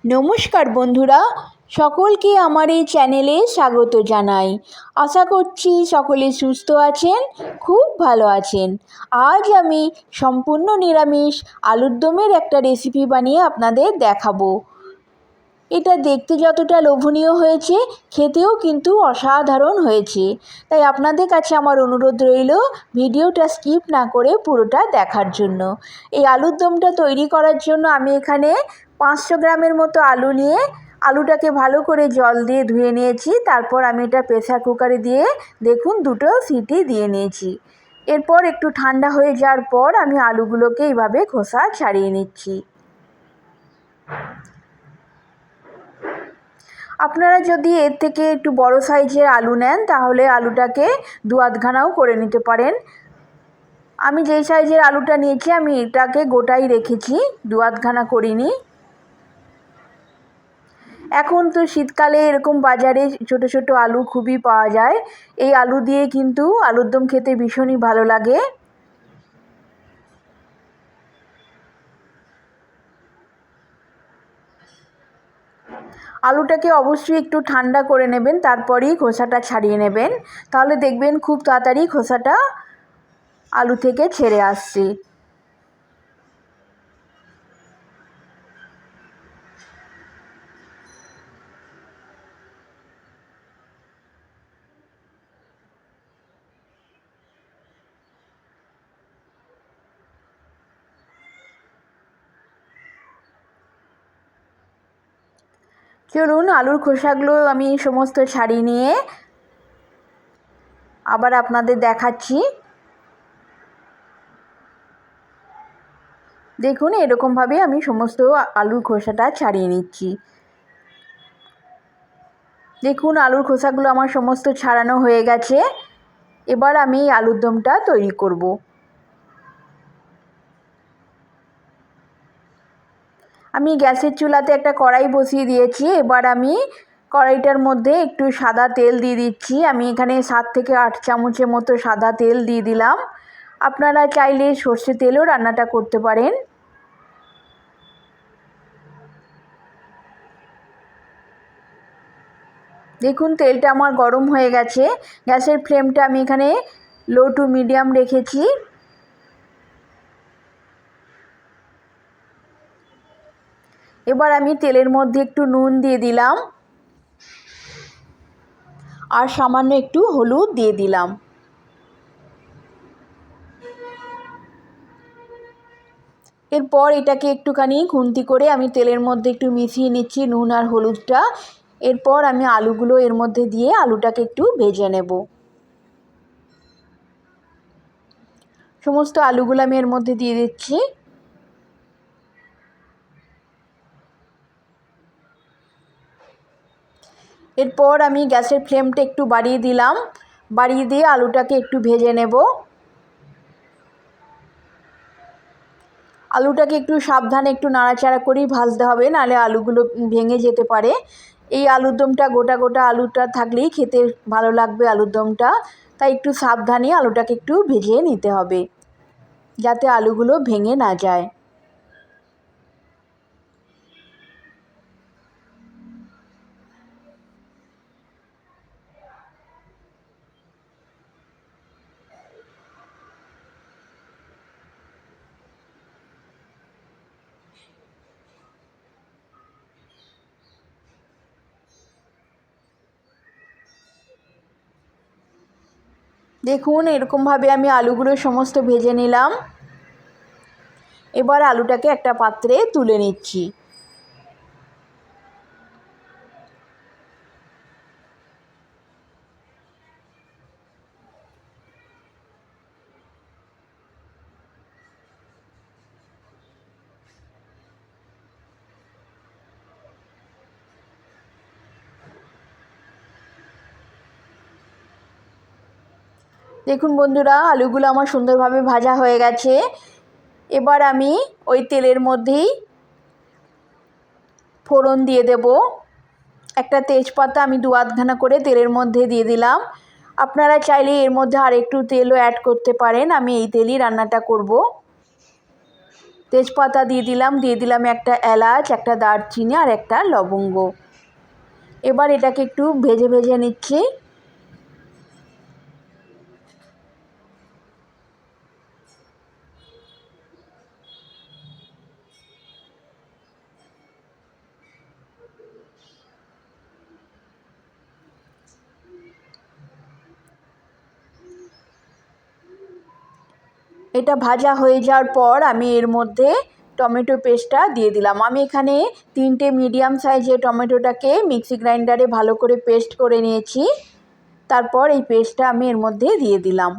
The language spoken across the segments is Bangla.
নমস্কার বন্ধুরা, সকলকে আমার এই চ্যানেলে স্বাগত জানাই। আশা করছি সকলে সুস্থ আছেন, খুব ভালো আছেন। আজ আমি সম্পূর্ণ নিরামিষ আলুর দমের একটা রেসিপি বানিয়ে আপনাদের দেখাবো। এটা দেখতে যতটা লোভনীয় হয়েছে, খেতেও কিন্তু অসাধারণ হয়েছে। তাই আপনাদের কাছে আমার অনুরোধ রইল ভিডিওটা স্কিপ না করে পুরোটা দেখার জন্য। এই আলুর দমটা তৈরি করার জন্য আমি এখানে 500 গ্রামের মতো আলু নিয়ে আলুটাকে ভালো করে জল দিয়ে ধুয়ে নিয়েছি। তারপর আমি এটা প্রেসার কুকারে দিয়ে দেখুন 2টো সিটি দিয়ে নিয়েছি। এরপর একটু ঠান্ডা হয়ে যাওয়ার পর আমি আলুগুলোকে এইভাবে খোসা ছাড়িয়ে নিচ্ছি। আপনারা যদি এর থেকে একটু বড় সাইজের আলু নেন তাহলে আলুটাকে 2-8খানাও করে নিতে পারেন। আমি যেই সাইজের আলুটা নিয়েছি আমি এটাকে গোটাই রেখেছি, 2-8খানা করিনি। এখন তো শীতকালে এরকম বাজারে ছোট ছোট আলু খুবই পাওয়া যায়। এই আলু দিয়ে কিন্তু আলুর দম খেতে ভীষণই ভালো লাগে। আলুটাকে অবশ্যই একটু ঠান্ডা করে নেবেন, তারপরেই খোসাটা ছাড়িয়ে নেবেন। তাহলে দেখবেন খুব তাড়াতাড়ি খোসাটা আলু থেকে ছেড়ে আসছে। চলুন আলুর খোসাগুলো আমি সমস্ত ছাড়িয়ে নিয়ে আবার আপনাদের দেখাচ্ছি। দেখুন এরকমভাবে আমি সমস্ত আলুর খোসাটা ছাড়িয়ে নিচ্ছি। দেখুন আলুর খোসাগুলো আমার সমস্ত ছাড়ানো হয়ে গেছে। এবার আমি আলুর দমটা তৈরি করব। আমি গ্যাসের চুলাতে একটা কড়াই বসিয়ে দিয়েছি। এবার আমি কড়াইটার মধ্যে একটু সাদা তেল দিয়ে দিচ্ছি। আমি এখানে 7 থেকে 8 চামচের মতো সাদা তেল দিয়ে দিলাম। আপনারা চাইলে সর্ষে তেলেও রান্নাটা করতে পারেন। দেখুন তেলটা আমার গরম হয়ে গেছে। গ্যাসের ফ্লেমটা আমি এখানে লো টু মিডিয়াম রেখেছি। এবার আমি তেলের মধ্যে একটু নুন দিয়ে দিলাম আর সামান্য একটু হলুদ দিয়ে দিলাম। এরপর এটাকে একটুখানি খুন্তি করে আমি তেলের মধ্যে একটু মিশিয়ে নিচ্ছি নুন আর হলুদটা। এরপর আমি আলুগুলো এর মধ্যে দিয়ে আলুটাকে একটু ভেজে নেব। সমস্ত আলুগুলো আমি এর মধ্যে দিয়ে দিচ্ছি। এরপর আমি গ্যাসের ফ্লেমটা একটু বাড়িয়ে দিলাম, বাড়িয়ে দিয়ে আলুটাকে একটু ভেজে নেব। আলুটাকে একটু সাবধানে একটু নাড়াচাড়া করেই ভাজতে হবে, নাহলে আলুগুলো ভেঙে যেতে পারে। এই আলুর দমটা গোটা গোটা আলুটা থাকলেই খেতে ভালো লাগবে আলুর দমটা। তাই একটু সাবধানে আলুটাকে একটু ভেজে নিতে হবে যাতে আলুগুলো ভেঙে না যায়। দেখুন এরকমভাবে আমি আলুগুলো সমস্ত ভেজে নিলাম। এবার আলুটাকে একটা পাত্রে তুলে নিচ্ছি। দেখুন বন্ধুরা আলুগুলো আমার সুন্দরভাবে ভাজা হয়ে গেছে। এবার আমি ওই তেলের মধ্যেই ফোড়ন দিয়ে দেব। একটা তেজপাতা আমি 2-8খানা করে তেলের মধ্যে দিয়ে দিলাম। আপনারা চাইলে এর মধ্যে আর একটু তেলও অ্যাড করতে পারেন, আমি এই তেলই রান্নাটা করব। তেজপাতা দিয়ে দিলাম একটা এলাচ, একটা দারচিনি আর একটা লবঙ্গ। এবার এটাকে একটু ভেজে ভেজে নিচ্ছি। এটা ভাজা হয়ে যাওয়ার পর আমি এর মধ্যে টমেটো পেস্টটা দিয়ে দিলাম। আমি এখানে 3টে মিডিয়াম সাইজের টমেটোটাকে মিক্সি গ্রাইন্ডারে ভালো করে পেস্ট করে নিয়েছি। তারপর এই পেস্টটা আমি এর মধ্যে দিয়ে দিলাম।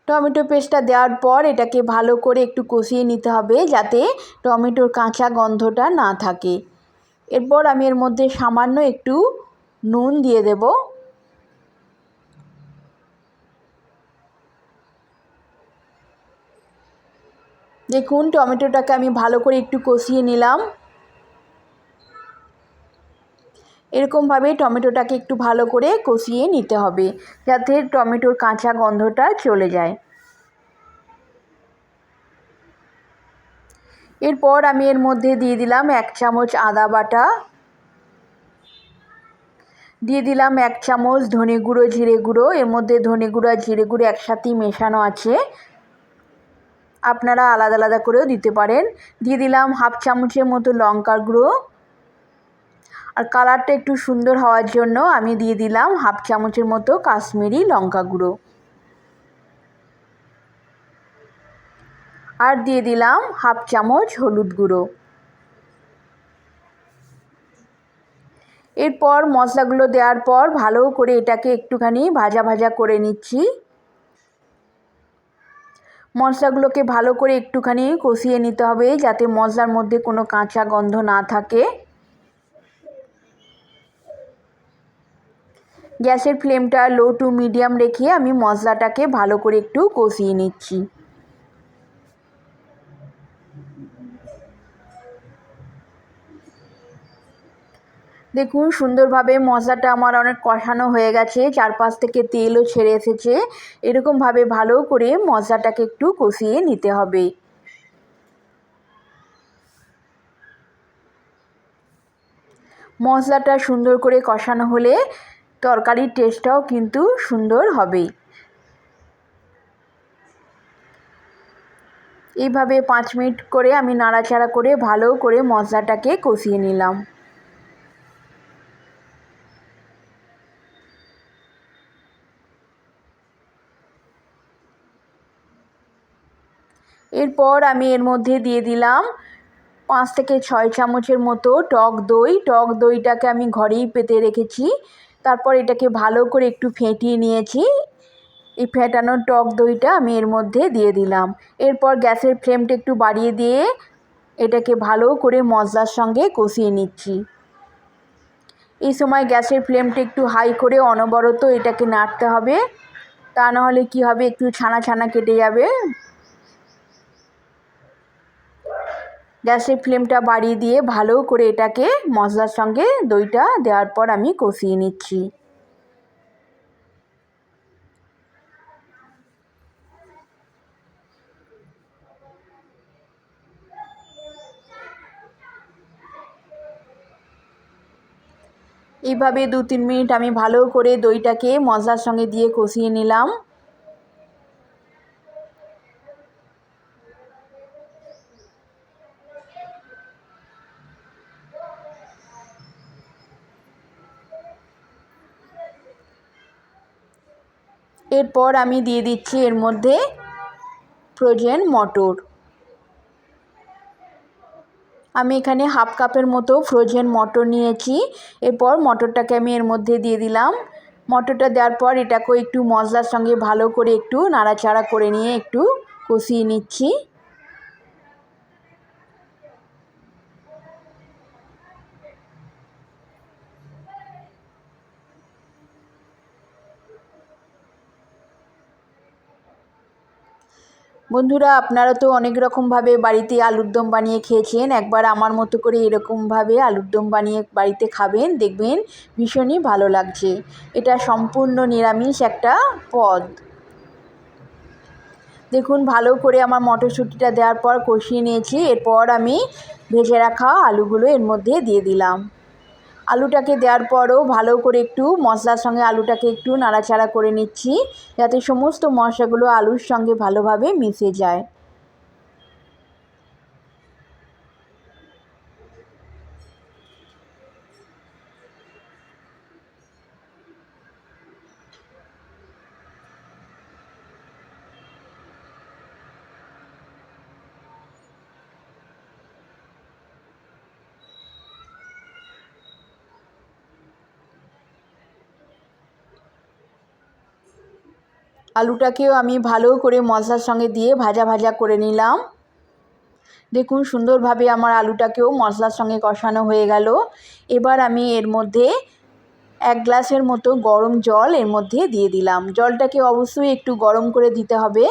টমেটো পেস্টটা দেওয়ার পর এটাকে ভালো করে একটু কষিয়ে নিতে হবে যাতে টমেটোর কাঁচা গন্ধটা না থাকে। এরপর আমি এর মধ্যে সামান্য একটু নুন দিয়ে দেব। দেখুন টমেটোটাকে আমি ভালো করে একটু কষিয়ে নিলাম। এরকমভাবে টমেটোটাকে একটু ভালো করে কষিয়ে নিতে হবে যাতে টমেটোর কাঁচা গন্ধটা চলে যায়। এরপর আমি এর মধ্যে দিয়ে দিলাম 1 চামচ আদা বাটা, দিয়ে দিলাম 1 চামচ ধনে গুঁড়ো জিরে গুঁড়ো। এর মধ্যে ধনে গুঁড়ো আর জিরে গুঁড়ো একসাথেই মেশানো আছে, আপনারা আলাদা আলাদা করেও দিতে পারেন। দিয়ে দিলাম 1/2 চামচের মতো লঙ্কার গুঁড়ো, আর কালারটা একটু সুন্দর হওয়ার জন্য আমি দিয়ে দিলাম 1/2 চামচের মতো কাশ্মীরি লঙ্কা গুঁড়ো, আর দিয়ে দিলাম 1/2 চামচ হলুদ গুঁড়ো। এরপর মশলাগুলো দেওয়ার পর ভালো করে এটাকে একটুখানি ভাজা ভাজা করে নিচ্ছি। মশলাগুলোকে ভালো করে একটুখানি কষিয়ে নিতে হবে যাতে মশলার মধ্যে কোনো কাঁচা গন্ধ না থাকে। গ্যাসের ফ্লেমটা লো টু মিডিয়াম রেখে আমি মশলাটাকে ভালো করে একটু কষিয়ে নিচ্ছি। দেখুন সুন্দরভাবে মশলাটা আমার অনেক কষানো হয়ে গেছে, চারপাশ থেকে তেলও ছেড়ে এসেছে। এরকমভাবে ভালো করে মশলাটাকে একটু কষিয়ে নিতে হবে। মশলাটা সুন্দর করে কষানো হলে তরকারির টেস্টটাও কিন্তু সুন্দর হবে। এইভাবে 5 মিনিট করে আমি নাড়াচাড়া করে ভালো করে মশলাটাকে কষিয়ে নিলাম। এরপর আমি এর মধ্যে দিয়ে দিলাম 5 থেকে 6 চামচের মতো টক দই। টক দইটাকে আমি ঘরেই পেতে রেখেছি। তারপর এটাকে ভালো করে একটু ফেটিয়ে নিয়েছি। এই ফেটানো টক দইটা আমি এর মধ্যে দিয়ে দিলাম। এরপর গ্যাসের ফ্লেমটা একটু বাড়িয়ে দিয়ে এটাকে ভালো করে মশলার সঙ্গে কষিয়ে নিচ্ছি। এই সময় গ্যাসের ফ্লেমটা একটু হাই করে অনবরত এটাকে নাড়তে হবে, তা নাহলে কী হবে একটু ছানা ছানা কেটে যাবে। গ্যাসের ফ্লেমটা বাড়িয়ে দিয়ে ভালো করে এটাকে মশলার সঙ্গে দইটা দেওয়ার পর আমি কষিয়ে নিচ্ছি। এইভাবে 2-3 মিনিট আমি ভালো করে দইটাকে মশলার সঙ্গে দিয়ে কষিয়ে নিলাম। এরপর আমি দিয়ে দিচ্ছি এর মধ্যে ফ্রোজেন মটর। আমি এখানে 1/2 কাপের মতো ফ্রোজেন মটর নিয়েছি। এরপর মটরটাকে আমি এর মধ্যে দিয়ে দিলাম। মটরটা দেওয়ার পর এটাকেও একটু মশলার সঙ্গে ভালো করে একটু নাড়াচাড়া করে নিয়ে একটু কষিয়ে নিচ্ছি। বন্ধুরা আপনারা তো অনেক রকমভাবে বাড়িতে আলুর দম বানিয়ে খেয়েছেন, একবার আমার মতো করে এরকমভাবে আলুর দম বানিয়ে বাড়িতে খাবেন, দেখবেন ভীষণই ভালো লাগছে। এটা সম্পূর্ণ নিরামিষ একটা পদ। দেখুন ভালো করে আমার মটরশুঁটিটা দেওয়ার পর কষিয়ে নিয়েছি। এরপর আমি ভেজে রাখা আলুগুলো এর মধ্যে দিয়ে দিলাম। আলুটাকে দেওয়ার পরও ভালো করে একটু মশলার সঙ্গে আলুটাকে একটু নাড়াচাড়া করে নিচ্ছি, যাতে সমস্ত মশলাগুলো আলুর সঙ্গে ভালোভাবে মিশে যায়। আলুটাকেও আমি ভালো করে মশলার সঙ্গে দিয়ে ভাজা ভাজা করে নিলাম। দেখুন সুন্দরভাবে আমার আলুটাকেও মশলার সঙ্গে কষানো হয়ে গেল। এবার আমি এর মধ্যে 1 গ্লাসের মতো গরম জল এর মধ্যে দিয়ে দিলাম। জলটাকে অবশ্যই একটু গরম করে দিতে হবে।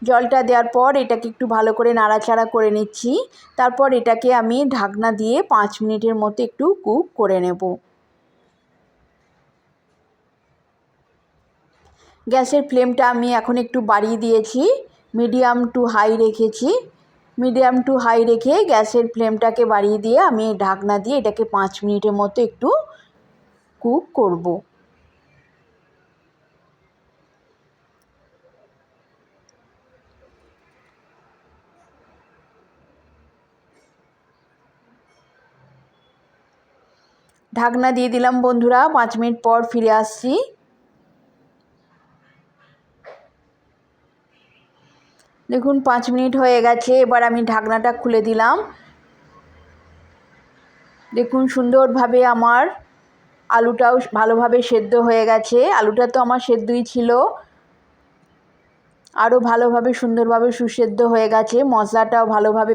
জলটা দেওয়ার পর এটাকে একটু ভালো করে নাড়াচাড়া করে নিচ্ছি। তারপর এটাকে আমি ঢাকনা দিয়ে 5 মিনিটের মতো একটু কুক করে নেব। গ্যাসের ফ্লেমটা আমি এখন একটু বাড়িয়ে দিয়েছি, মিডিয়াম টু হাই রেখেছি। মিডিয়াম টু হাই রেখে গ্যাসের ফ্লেমটাকে বাড়িয়ে দিয়ে আমি ঢাকনা দিয়ে এটাকে 5 মিনিটের মতো একটু কুক করব। ঢাকনা দিয়ে দিলাম বন্ধুরা, 5 মিনিট পর ফিরে আসছি। দেখুন 5 মিনিট হয়ে গেছে, এবার আমি ঢাকনাটা খুলে দিলাম। দেখুন সুন্দরভাবে আমার আলুটাও ভালোভাবে সেদ্ধ হয়ে গেছে। আলুটা তো আমার সেদ্ধই ছিল, আরও ভালোভাবে সুন্দরভাবে সুসেদ্ধ হয়ে গেছে। মশলাটাও ভালোভাবে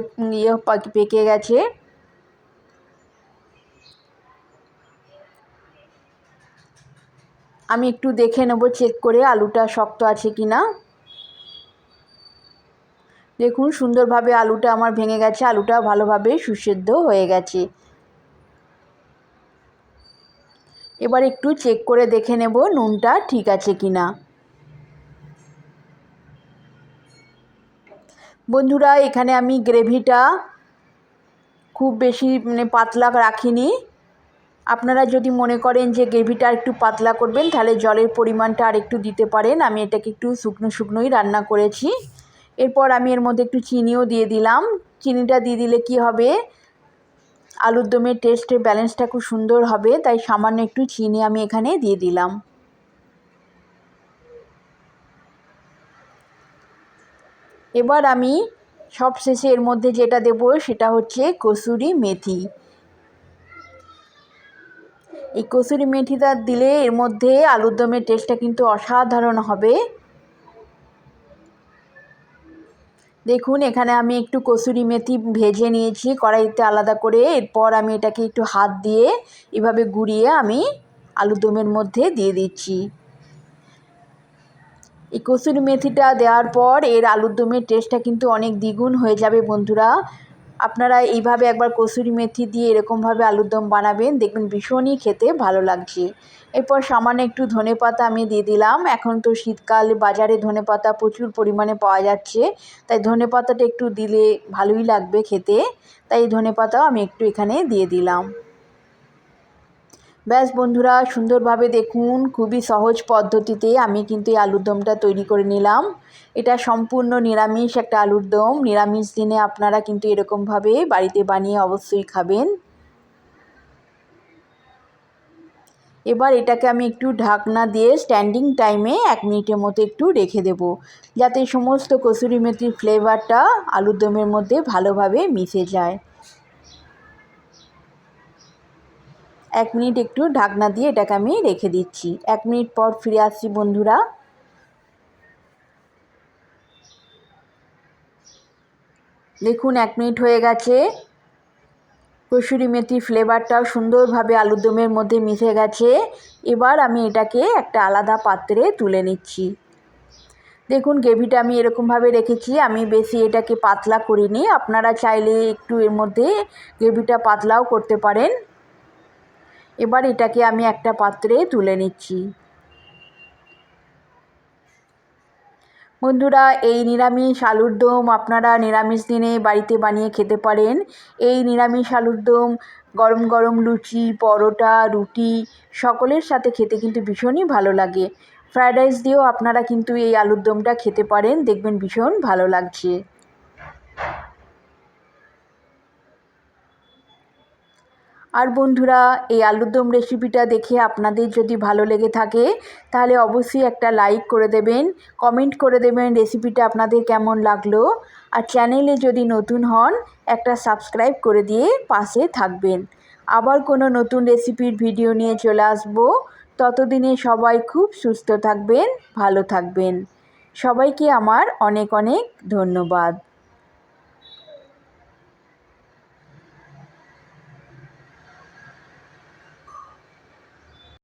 পেকে গেছে। আমি একটু দেখে নেব চেক করে আলুটা শক্ত আছে কি না। দেখুন সুন্দরভাবে আলুটা আমার ভেঙে গেছে, আলুটা ভালোভাবে সুসেদ্ধ হয়ে গেছে। এবার একটু চেক করে দেখে নেব নুনটা ঠিক আছে কি না। বন্ধুরা এখানে আমি গ্রেভিটা খুব বেশি পাতলা রাখিনি। আপনারা যদি মনে করেন যে গ্রেভিটা একটু পাতলা করবেন, তাহলে জলের পরিমাণটা আর একটু দিতে পারেন। আমি এটাকে একটু শুকনো শুকনোই রান্না করেছি। এরপর আমি এর মধ্যে একটু চিনিও দিয়ে দিলাম। চিনিটা দিয়ে দিলে কি হবে, আলুর দমের টেস্টের ব্যালেন্সটা খুব সুন্দর হবে, তাই সামান্য একটু চিনি আমি এখানে দিয়ে দিলাম। এবার আমি সবশেষে এর মধ্যে যেটা দেব সেটা হচ্ছে কসুরি মেথি। এই কসুরি মেথিটা দিলে এর মধ্যে আলুর দমের টেস্টটা কিন্তু অসাধারণ হবে। দেখুন এখানে আমি একটু কসুরি মেথি ভেজে নিয়েছি কড়াইতে আলাদা করে। এরপর আমি এটাকে একটু হাত দিয়ে এভাবে গুঁড়িয়ে আমি আলুর দমের মধ্যে দিয়ে দিচ্ছি। এই কসুরি মেথিটা দেওয়ার পর এর আলুর দমের টেস্টটা কিন্তু অনেক দ্বিগুণ হয়ে যাবে বন্ধুরা। আপনারা এইভাবে একবার কসুরি মেথি দিয়ে এরকমভাবে আলুর দম বানাবেন, দেখবেন ভীষণই খেতে ভালো লাগছে। এরপর সামান্য একটু ধনেপাতা আমি দিয়ে দিলাম। এখন তো শীতকাল, বাজারে ধনেপাতা প্রচুর পরিমাণে পাওয়া যাচ্ছে, তাই ধনেপাতাটা একটু দিলে ভালোই লাগবে খেতে, তাই ধনেপাতাও আমি একটু এখানে দিয়ে দিলাম। ব্যাস বন্ধুরা সুন্দরভাবে দেখুন খুবই সহজ পদ্ধতিতে আমি কিন্তু এই আলুর দমটা তৈরি করে নিলাম। এটা সম্পূর্ণ নিরামিষ একটা আলুর দম। নিরামিষ দিনে আপনারা কিন্তু এরকমভাবে বাড়িতে বানিয়ে অবশ্যই খাবেন। এবার এটাকে আমি একটু ঢাকনা দিয়ে স্ট্যান্ডিং টাইমে 1 মিনিটের মতো একটু রেখে দেব, যাতে সমস্ত কসুরি মেথির ফ্লেভারটা আলুর দমের মধ্যে ভালোভাবে মিশে যায়। 1 মিনিট একটু ঢাকনা দিয়ে এটাকে আমি রেখে দিচ্ছি। 1 মিনিট পর ফিরে আসছি বন্ধুরা। দেখুন 1 মিনিট হয়ে গেছে। কসুরি মেথির ফ্লেভারটাও সুন্দরভাবে আলুর দমের মধ্যে মিশে গেছে। এবার আমি এটাকে একটা আলাদা পাত্রে তুলে নিচ্ছি। দেখুন গ্রেভিটা আমি এরকমভাবে রেখেছি, আমি বেশি এটাকে পাতলা করিনি। আপনারা চাইলে একটু এর মধ্যে গ্রেভিটা পাতলাও করতে পারেন। এবার এটাকে আমি একটা পাত্রে তুলে নিচ্ছি। বন্ধুরা, এই নিরামিষ আলুর দম আপনারা নিরামিষ দিনে বাড়িতে বানিয়ে খেতে পারেন। এই নিরামিষ আলুর দম গরম গরম লুচি, পরোটা, রুটি সকলের সাথে খেতে কিন্তু ভীষণই ভালো লাগে। ফ্রায়েড রাইস দিয়েও আপনারা কিন্তু এই আলুর দমটা খেতে পারেন, দেখবেন ভীষণ ভালো লাগছে। আর বন্ধুরা, এই আলুর দম রেসিপিটা দেখে আপনাদের যদি ভালো লেগে থাকে তাহলে অবশ্যই একটা লাইক করে দেবেন, কমেন্ট করে দেবেন রেসিপিটা আপনাদের কেমন লাগলো। আর চ্যানেলে যদি নতুন হন একটা সাবস্ক্রাইব করে দিয়ে পাশে থাকবেন। আবার কোনো নতুন রেসিপির ভিডিও নিয়ে চলে আসবো। ততদিনে সবাই খুব সুস্থ থাকবেন, ভালো থাকবেন। সবাইকে আমার অনেক অনেক ধন্যবাদ।